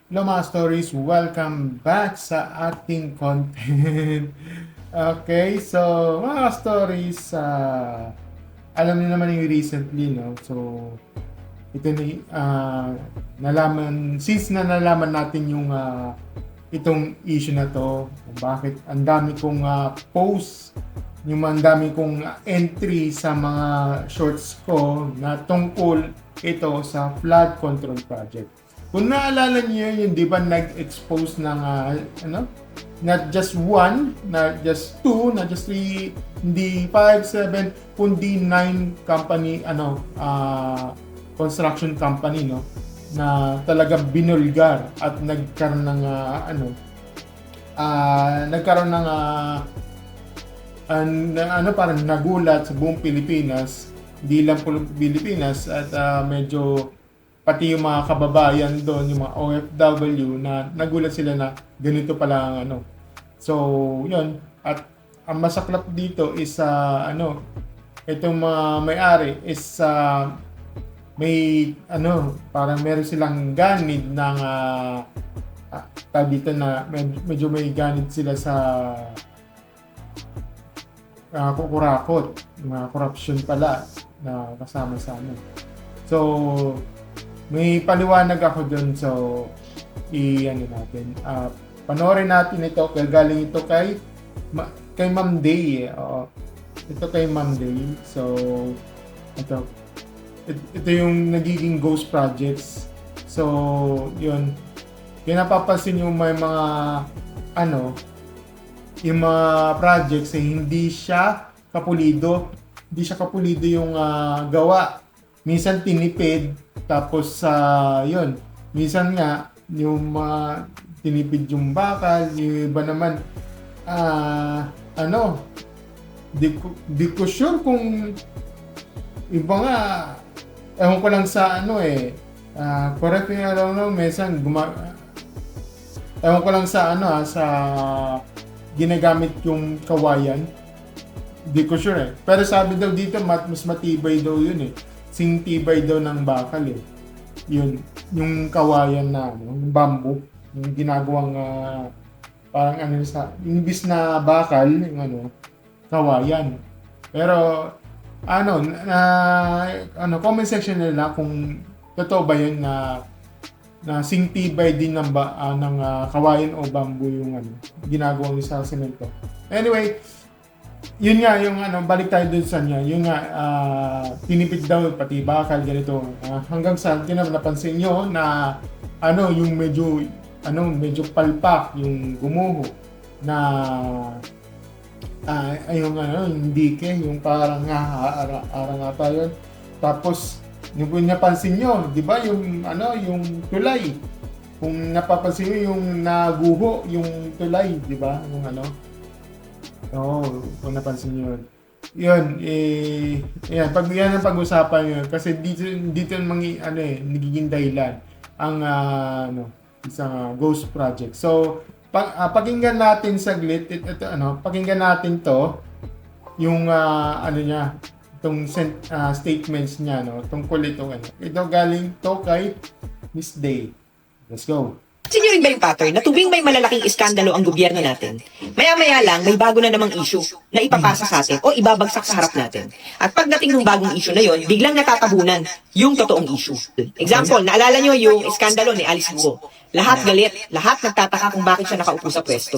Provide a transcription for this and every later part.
Hello mga stories, welcome back sa ating content. Okay, so mga stories, alam niyo naman yung recently, no? So, ito ni nalaman, since na nalaman natin yung itong issue na to, kung bakit ang dami kong post, yung ang dami kong entry sa mga shorts ko na tungkol ito sa flood control project. Kung naalala niyo yun, di ba nag-expose ng not just one, not just two, not just three, hindi 5, 7, kundi 9 company, construction company, no, na talaga binulgar at nagkaroon ng parang nagulat sa buong Pilipinas, hindi lang po Pilipinas at medyo pati yung mga kababayan doon, yung mga OFW na nagulat sila na ganito pala ang ano. So, yun. At ang masaklap dito is itong mga may-ari is may parang meron silang ganid ng dito na medyo may ganid sila sa kukurakot, mga corruption pala na kasama sa ano. So, may paliwanag ako dun, so natin. Panoorin natin ito, galing ito kay Ma'am Day. Ito kay Ma'am Day. So, ito yung nagiging ghost projects. So, yun. Kaya napapansin yung may mga yung mga projects hindi siya kapulido. Hindi siya kapulido yung gawa. Minsan tinipid. Tapos yun, minsan nga yung tinipid yung bakal, yung iba naman di ko sure kung iba nga, ewan ko lang sa correct me, I don't know, minsan ewan ko lang sa sa ginagamit yung kawayan, di ko sure pero sabi daw dito mas matibay daw yun tibay daw ng bakal yun, yung kawayan na yung bamboo, yung ginagawang parang imbis na bakal, yung kawayan. Pero comment section nila kung totoo ba yun na tibay din ng kawayan o bamboo yung ginagawang sa semento. Anyway, yun nga yung balik tayo dun sa niya, yung nga tinipid daw pati bakal ganito, hanggang sa napansin nyo na yung medyo palpak yung gumuho na yung dike, yung parang arang ata yun. Tapos yung napansin nyo, di ba yung yung tulay, kung napapansin nyo yung naguho yung tulay, di ba, yung kung napansin nyo yun, yan, yan ang pag-usapan yun kasi dito nagiging dahilan ang isang ghost project. So pakinggan natin saglit ito, pakinggan natin to yung niya, itong statements niya tungkol itong ito galing to kay Miss Day. Let's go. Kasi nyo rin ba yung pattern na tuwing may malalaking iskandalo ang gobyerno natin, maya-maya lang may bago na namang issue na ipapasa sa atin o ibabagsak sa harap natin. At pagdating ng bagong issue na yon, biglang natatabunan yung totoong issue. Example, naalala nyo yung iskandalo ni Alice Guo. Lahat galit, lahat nagtataka kung bakit siya nakaupo sa pwesto.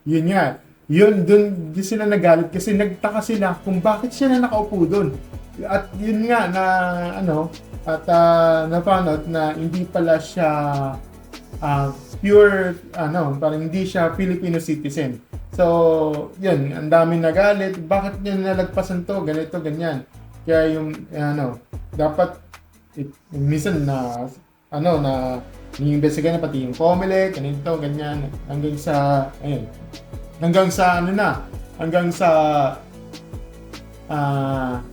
Yun nga, dun sila nagalit kasi nagtaka sila kung bakit siya na nakaupo dun. At yun nga na napanood na hindi pala siya pure parang hindi siya Filipino citizen. So, yun, ang dami nagalit, bakit niya nalagpasan to, ganito, ganyan. Kaya yung dapat minsan na ni-investigan na pati yung COMELEC, ganito, ganyan, hanggang sa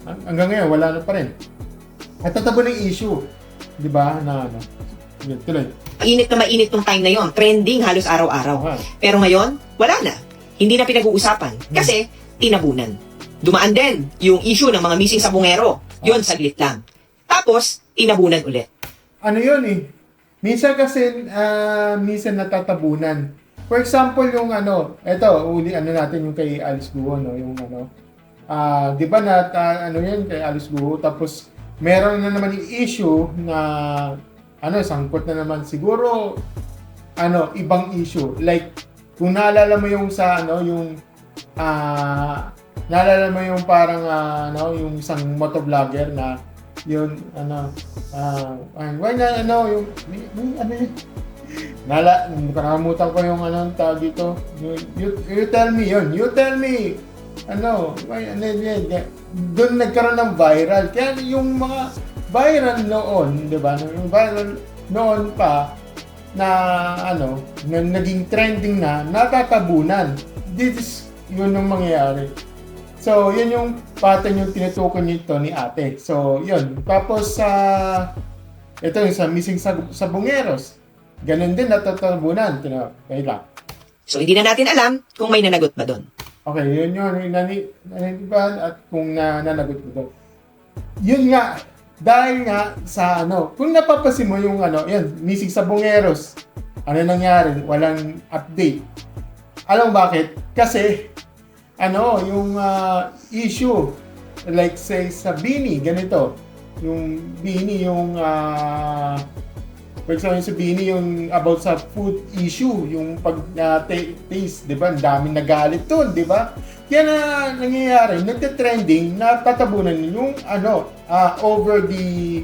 hanggang ngayon wala na pa rin. At tatabo ng issue, di ba, yun, tuloy. Mainit tong time na yon, trending halos araw-araw. Pero ngayon, wala na. Hindi na pinag-uusapan kasi tinabunan. Dumaan din yung issue ng mga missing sabungero. Yun, saglit lang. Tapos, tinabunan ulit. Yun Minsan kasi, minsan natatabunan. For example, yung ano, eto, uli ano natin yung kay Alice Guo, no? Yung ano, di ba ano yan kay Alice Guo, tapos meron na naman yung issue na, ano, sangkot na naman siguro, ano, ibang issue. Like, kung naalala mo yung sa, ano, yung, naalala mo yung parang, ano, yung isang motovlogger na, yun, ano, why na, ano, yung, ano yun, nakalimutan ko yung anong tawag dito. You tell me yun. You tell me. Ano, ano yun. Doon nagkaroon ng viral. Kaya yung mga viral noon, di ba? Yung viral noon pa na ano, na naging trending na, natatabunan. This is yun yung mangyayari. So, yun yung pattern yung tinutukoy nito ni ate. So, yun. Tapos, ito yung sa missing sa Bungeros. Ganun din natatabunan. Okay lang. So, hindi na natin alam kung may nanagot ba doon. Okay, yun yun. Naniniban at kung nanagot mo doon. Yun nga, dahil nga sa ano, kung napapasin mo yung ano, yan, missing sa Bungeros. Ano nangyari? Walang update. Alam bakit? Kasi, ano, yung issue, like say sa Bini, ganito. Yung Bini, yung for example, sabihin yung about sa food issue, yung pag-taste, di ba? Ang daming nagalit doon, di ba? Kaya na nangyayari, nagte-trending, natatabunan yung ano, over the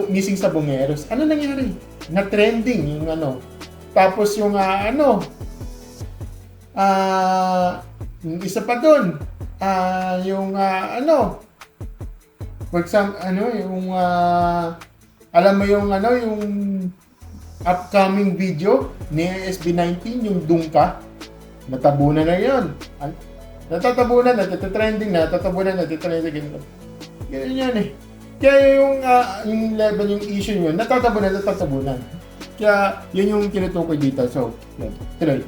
missing sa Bungeros. Ano nangyari? Na-trending yung ano. Tapos yung ano, yung isa pa doon, yung ano, for example, ano, yung alam mo yung ano, yung upcoming video ni SB19, yung Dungka, natabunan na yun. Natatabunan, natatatrending, natatatrending. Ganyan yan eh. Kaya yung level, yung issue yun, natatabunan. Kaya yun yung tinutukoy dito. So, yun. Tuloy.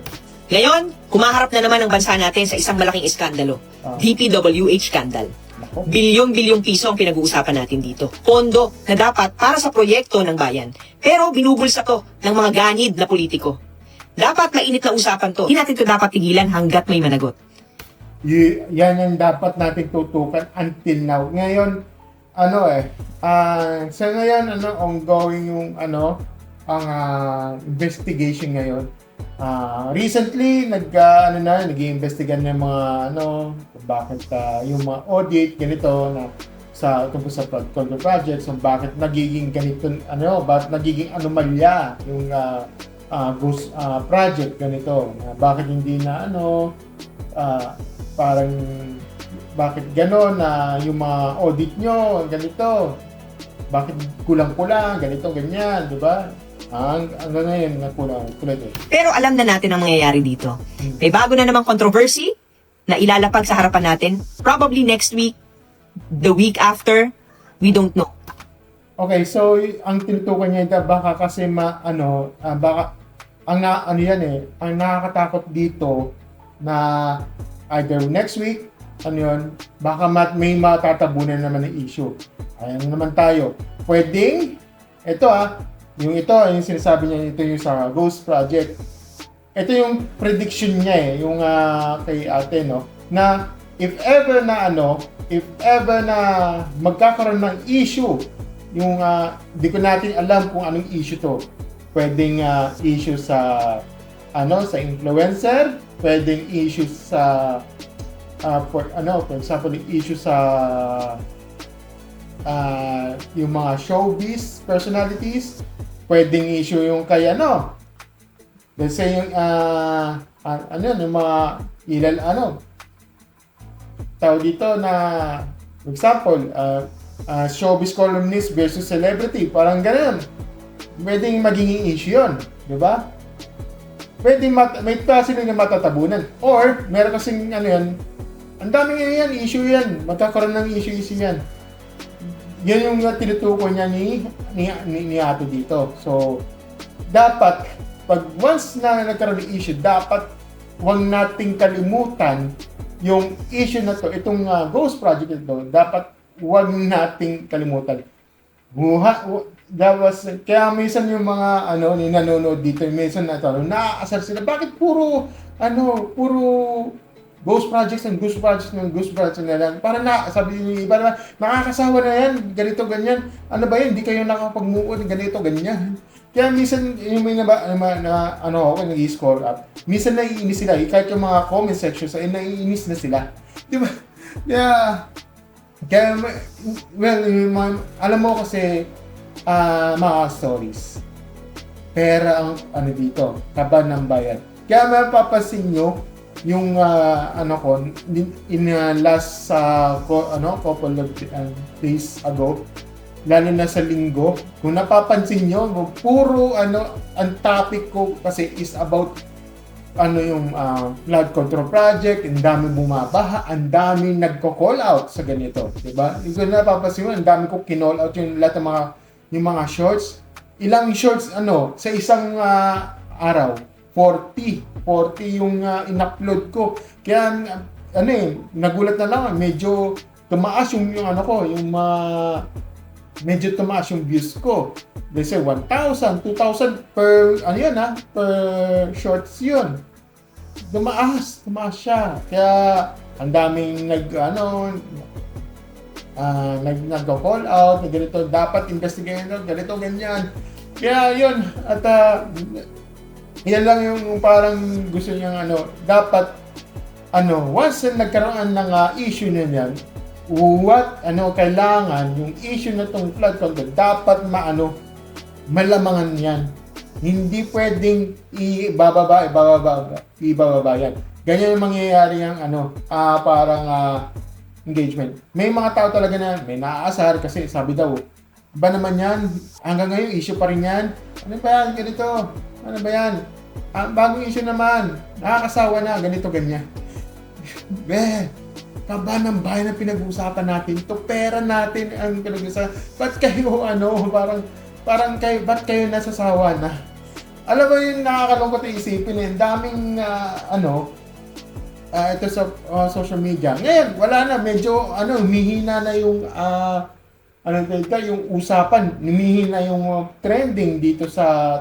Ngayon, kumaharap na naman ang bansa natin sa isang malaking iskandalo. DPWH scandal. Bilyong-bilyong piso ang pinag-uusapan natin dito. Pondo na dapat para sa proyekto ng bayan. Pero binubulsa to ng mga ganid na politiko. Dapat mainit na usapan to. Hindi natin to dapat tigilan hanggat may managot. Yan ang dapat natin tutukan until now. Ngayon, ano sa ngayon, ano, ongoing yung, ano, ang investigation ngayon. Recently, nag-iimbestigan ng mga, ano, bakit yung mga audit, ganito, na tungkol sa flood control projects, bakit nagiging ganito, ano, bakit nagiging anomalya yung ghost project, ganito, bakit hindi na, ano, parang, bakit gano'n na yung mga audit nyo, ganito, bakit kulang-kulang, ganito, ganyan, di ba? Ang na yun, kulang. Pero alam na natin ang mangyayari dito. May bago na namang controversy na ilalapag sa harapan natin. Probably next week, the week after, we don't know. Okay, so ang tinutukan niya ito, baka kasi baka ang yan ang nakakatakot dito na either next week, baka may matatabunan naman ng issue. Ayan naman tayo. Pwedeng, yung sinasabi niya, ito yung sa Ghost Project. Ito yung prediction niya yung kay ate, no, na if ever na magkakaroon ng issue, yung di ko natin alam kung anong issue to. Pwedeng issue sa sa influencer, pwedeng issue sa for example, issue sa yung mga showbiz personalities, pwedeng issue yung kay let's say yung yung mga tao dito na, for example, showbiz columnist versus celebrity, parang ganun. Pwedeng magiging issue yun, di ba? Pwedeng may klase na matatabunan. Or, meron kasing ang daming yan, issue yan. Magkakaroon ng issue yan. Yan yung tinutukoy niya ni ate dito. So, dapat, pag once na nagkaroon ng issue, dapat huwag nating kalimutan yung issue na to, itong Ghost Project ito, dapat huwag nating kalimutan. kaya minsan yung mga nanonood dito, minsan naaasar sila, bakit puro ghost projects na lang. Para sabi yung iba na, nakakasawa na yan, ganito, ganyan. Ano ba yan, hindi kayo nakapag-move on, ganito, ganyan. Kaya minsan, yung may ako, nag-scroll up, minsan naiinis sila, kahit yung mga comment sections, ay naiinis na sila. Di ba? Kaya, well, alam mo kasi, mga stories. Pera ang dito, kaba ng bayan. Kaya mapapansin nyo, yung last couple of days ago, lalo na sa linggo, kung napapansin nyo, puro ang topic ko kasi is about yung flood control project, ang dami bumabaha, ang dami nagko-call out sa ganito, diba? Kung napapansin mo, ang dami ko kinall out yung lahat ng mga shorts. Ilang shorts sa isang araw, 40 yung in-upload ko. Kaya nagulat na lang, medyo tumaas yung medyo tumaas yung views ko. They say 1,000, 2,000 per per shorts yun. Tumaas siya. Kaya ang daming nag-call out na ganito, dapat investigator, ganito, ganyan. Kaya yun, at yan lang yung parang gusto niyang dapat once na nagkaroon ng issue na yan, kailangan yung issue na tong flood control dapat malamangan yan. Hindi pwedeng ibababa yan. Ganyan yung mangyayari yung parang engagement. May mga tao talaga na may naaasar kasi sabi daw, ba naman yan? Hanggang ngayon, issue pa rin yan. Ano ba yan? Ganito. Ano ba yan? Bagong issue naman. Nakakasawa na. Ganito, ganyan. Kaba ng bayan na pinag-uusapan natin. Ito, pera natin ang pinag-uusapan. Ba't kayo, ba't kayo nasasawa na? Alam mo yung nakakalungkot na isipin eh. Daming, ito sa social media. Ngayon, wala na. Medyo, humihina na yung, yung usapan. Humihina yung trending dito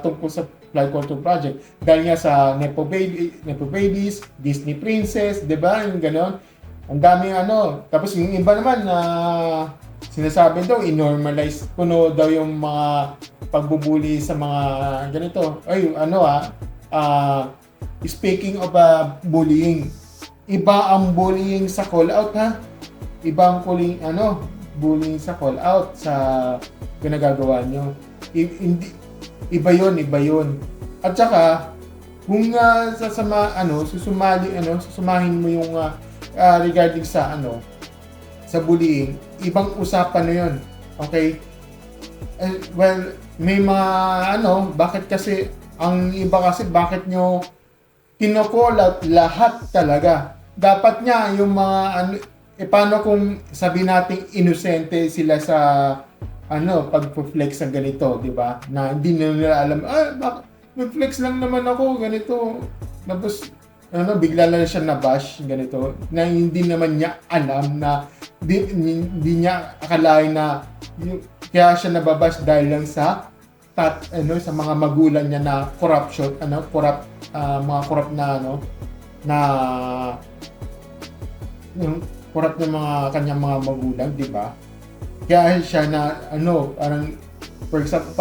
tungkol sa Flood Control Project. Dahil nga sa Nepo Babies, Disney Princess, di ba? Yung gano'n. Ang daming Tapos yung iba naman na sinasabi daw, i-normalize puno daw yung mga pagbubuli sa mga ganito. Ay, speaking of bullying, iba ang bullying sa call out, ha? Iba ang bullying sa call out sa ginagagawa nyo. Iba yun. At saka, kung susumahin mo yung regarding sa sa bullying, ibang usapan na yun. Okay? Well, may mga bakit nyo kino-call out lahat talaga? Dapat nga yung mga paano kung sabi nating inosente sila sa pag-flex ng ganito, di ba? Na hindi nila alam, mag-flex lang naman ako, ganito. Tapos, bigla lang siya na-bash, ganito. Na hindi naman niya alam na, hindi niya akalain na, kaya siya nababash dahil lang sa sa mga magulang niya na corruption, mga corrupt na yung corrupt na mga kanyang mga magulang, di ba? Kaya siya na parang for example,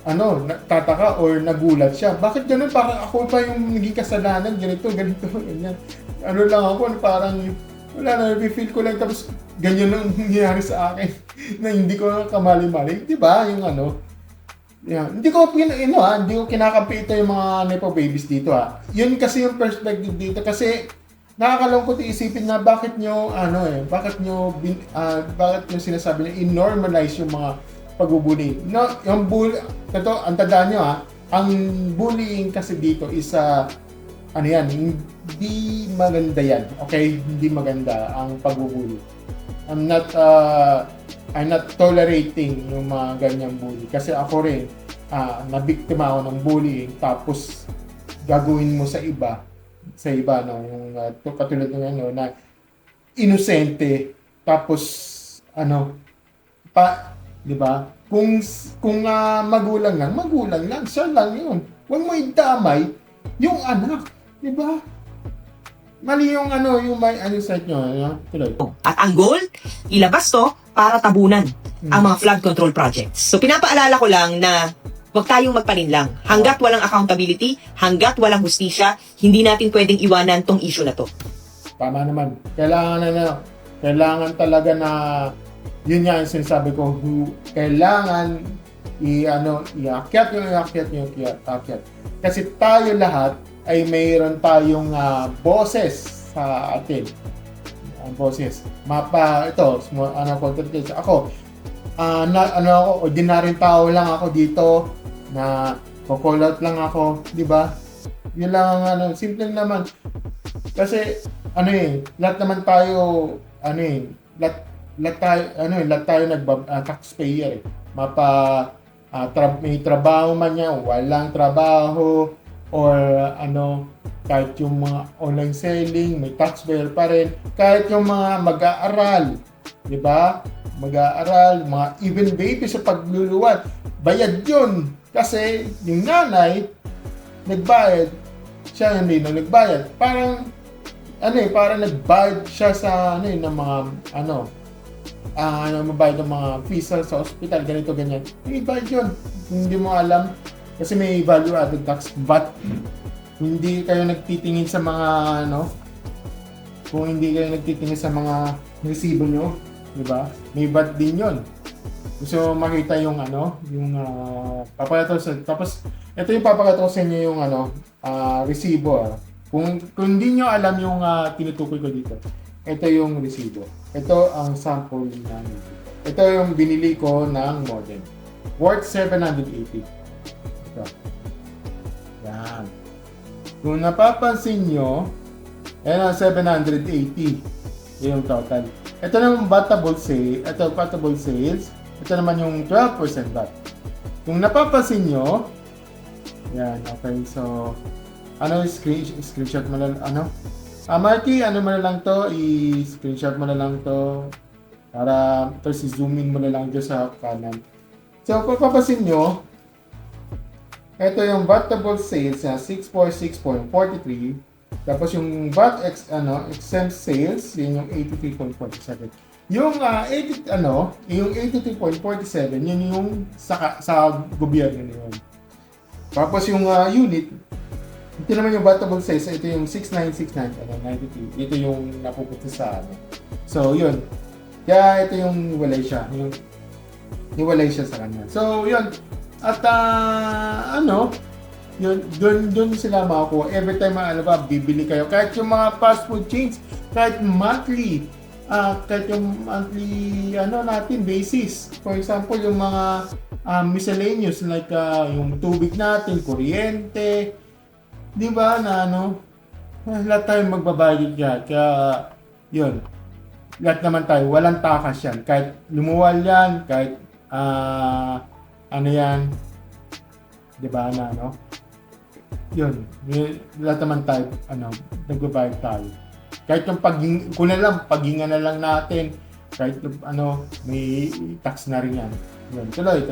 nagtataka or nagulat siya. Bakit ganun? Parang ako pa yung naging kasalanan, ganito, ganyan. Lang ako, parang wala na, feel ko lang, tapos ganyan lang nangyayari sa akin na hindi ko kamali-mali. Di ba? Yung hindi ko kinakampi ito yung mga Nepo Babies dito, ha. Yun kasi yung perspective dito, kasi nakakalungkot isipin na bakit nyo sinasabi na i-normalize yung mga pagbubuli. No, yung ang tandaan nyo, ang bullying kasi dito is hindi maganda yan. Okay? Hindi maganda ang pagbubuli. I'm not tolerating yung mga ganyang bully. Kasi ako rin, nabiktima ako ng bullying, tapos gagawin mo sa iba, yung katulad ng na inosente, tapos 'Di ba? Kung magulang lang, siya lang 'yun. Huwag mo idamay yung anak, 'di ba? Mali yung yung may ano sa inyo, tuloy. At ang goal, ilabas to para tabunan ang mga flood control projects. So pinapaalala ko lang na huwag tayong magpalinlang. Hanggat walang accountability, hanggat walang hustisya, hindi natin pwedeng iwanan tong issue na to. Tama naman. Kailangan talaga na yun nga yung sinasabi ko, kailangan iakyat. Kasi tayo lahat ay mayroon tayong boses sa atin. Boses. Content case. Ako, ordinaryong tao lang ako dito na call out lang ako, di ba? Yun lang simple naman. Kasi lahat naman tayo lahat tayo taxpayer may trabaho man niya, walang trabaho, or kahit yung mga online selling, may taxpayer pa rin. Kahit yung mga mag-aaral, di ba? Mag-aaral, mga even baby sa pagluluwat, bayad yun. Kasi yung nanay, nagbayad, siya hindi na nagbayad. Parang nagbayad siya sa ng mga mabayad ng mga fees sa hospital, ganito, ganyan. May bayad yun. Kung hindi mo alam, kasi may value added tax, but hindi kayo nagtitingin sa mga kung hindi kayo nagtitingin sa mga resibo nyo, di ba? May VAT din yun. Gusto makita yung papakita tapos ito yung papakita ko sa inyo yung resibo. Kung hindi nyo alam yung tinutukoy ko dito, ito yung resibo. Ito ang sample ng resibo. Ito yung binili ko ng modem. Worth 780. Ito. Yan. Kung napapansin nyo, yan ang 780. Yan yung total. Ito naman batable sales. Ito naman yung 12% VAT. Kung napapansin nyo, yan, okay, so screenshot mo lang, Marky, mo na lang to, i-screenshot mo na lang to, para, tapos i-zoom in mo na lang dyan sa kanan. So, kung papasin nyo, ito yung batable sales na 646.43, tapos yung exempt sales, yun yung 83.47. Yung 83.47, yun yung sa gobyerno na yun. Tapos yung unit, ito naman yung batable sales, ito yung 6969, 93. Ito yung napupunta sa So, yun. Kaya ito yung walay siya. Yung walay siya sa kanya. So, yun. At, yun, doon sila makakuha. Every time, bibili kayo. Kahit yung mga fast food chains, kahit monthly natin, basis. For example, yung mga miscellaneous, like yung tubig natin, kuryente, di ba, lahat tayo magbabayad yan. Kaya, yun. Lahat naman tayo, walang takas yan. Kahit lumuwal yan, kahit, yan, di ba, yun. Lahat naman tayo, nagbabayad tayo. Kahit yung paghinga na lang natin, kahit, may tax na rin yan. Yun, tuloy.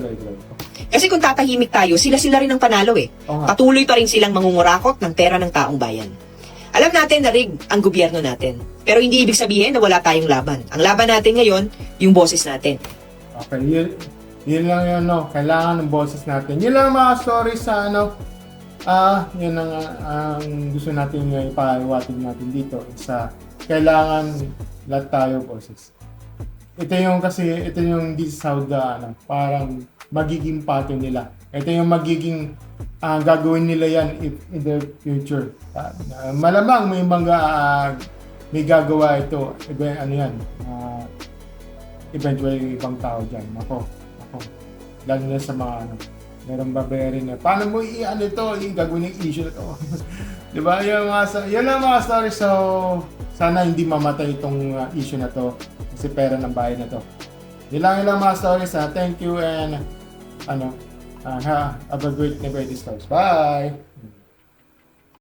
Kasi kung tatahimik tayo, sila rin ang panalo eh. Patuloy pa rin silang mangungurakot ng pera ng taong bayan. Alam natin na rig ang gobyerno natin. Pero hindi ibig sabihin na wala tayong laban. Ang laban natin ngayon, yung boses natin. Okay, yun lang yun, kailangan ng boses natin. Yun lang mga stories sa yun ang gusto natin ipaliwatig natin dito. Kailangan lahat tayo boses. Ito yung this is how parang magiging pattern nila. Ito yung magiging gagawin nila yan in the future. Malamang may mga may gagawa ito. Eventually ibang tao dyan. Ako. Lalo na sa mga meron babayarin na paano mo gagawin yung issue na to. Diba? Yun lang mga stories. So, sana hindi mamatay itong issue na to. Kasi pera ng bayan na to. Yun lang mga stories. Thank you and have a great stories. Bye!